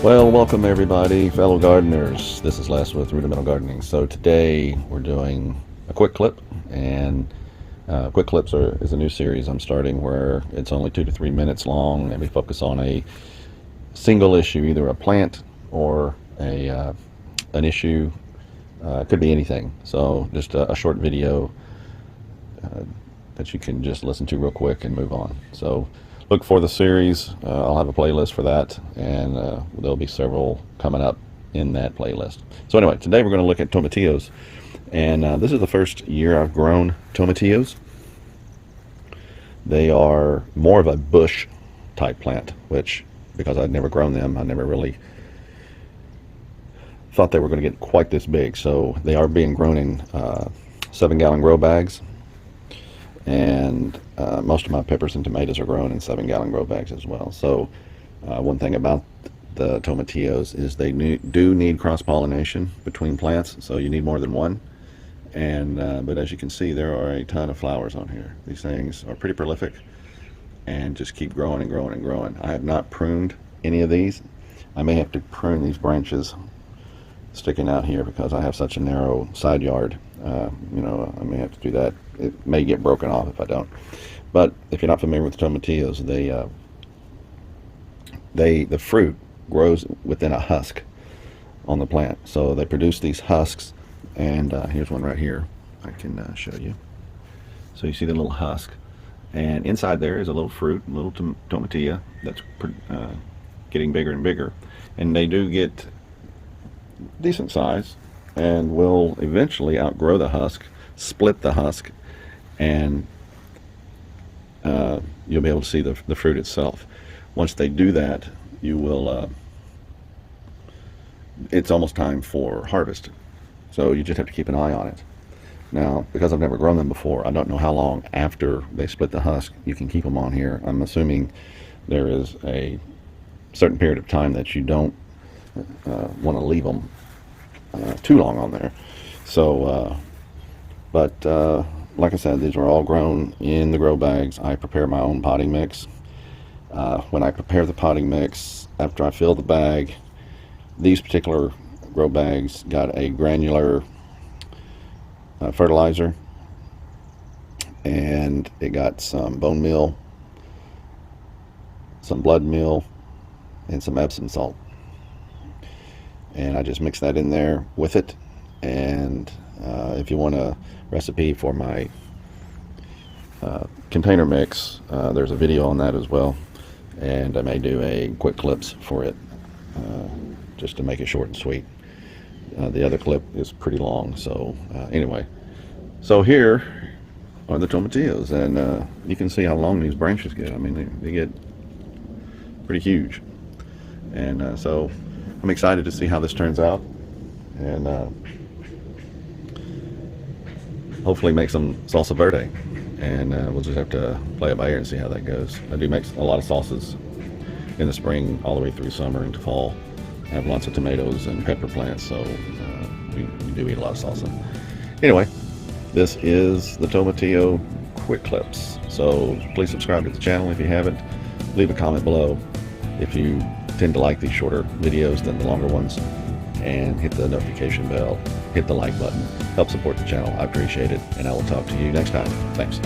Well, welcome everybody, fellow gardeners. This is Les with Rudimental Gardening. So today we're doing a quick clip, and quick clips is a new series I'm starting where it's only 2 to 3 minutes long, and we focus on a single issue, either a plant or an issue. It could be anything. So just a short video that you can just listen to real quick and move on. So look for the series. I'll have a playlist for that, and there'll be several coming up in that playlist. So anyway, today we're going to look at tomatillos, and this is the first year I've grown tomatillos. They are more of a bush type plant, which, because I'd never grown them, I never really thought they were going to get quite this big. So they are being grown in 7-gallon grow bags, and most of my peppers and tomatoes are grown in 7-gallon grow bags as well. So one thing about the tomatillos is they do need cross-pollination between plants, so you need more than one. And but as you can see, there are a ton of flowers on here. These things are pretty prolific and just keep growing and growing and growing. I have not pruned any of these. I may have to prune these branches sticking out here because I have such a narrow side yard. You know, I may have to do that. It may get broken off if I don't. But if you're not familiar with tomatillos, the fruit grows within a husk on the plant. So they produce these husks, and here's one right here. I can show you. So you see the little husk, and inside there is a little fruit, a little tomatilla that's getting bigger and bigger, and they do get decent size and will eventually outgrow the husk, split the husk, and you'll be able to see the fruit itself. Once they do that, you will it's almost time for harvest, so you just have to keep an eye on it. Now, because I've never grown them before, I don't know how long after they split the husk you can keep them on here. I'm assuming there is a certain period of time that you don't want to leave them too long on there. So like I said, these are all grown in the grow bags. I prepare my own potting mix. When I prepare the potting mix, after I fill the bag, these particular grow bags got a granular fertilizer, and it got some bone meal, some blood meal, and some Epsom salt. And I just mix that in there with it. And if you want a recipe for my container mix, there's a video on that as well, and I may do a quick clips for it, just to make it short and sweet. The other clip is pretty long. So anyway, so here are the tomatillos, and you can see how long these branches get. I mean, they get pretty huge, and so I'm excited to see how this turns out, and hopefully make some salsa verde, and we'll just have to play it by ear and see how that goes. I do make a lot of salsas in the spring all the way through summer into fall. I have lots of tomatoes and pepper plants, so we do eat a lot of salsa. Anyway, this is the tomatillo quick clips. So please subscribe to the channel if you haven't. Leave a comment below if you tend to like these shorter videos than the longer ones, and hit the notification bell, hit the like button, help support the channel. I appreciate it, and I will talk to you next time. Thanks.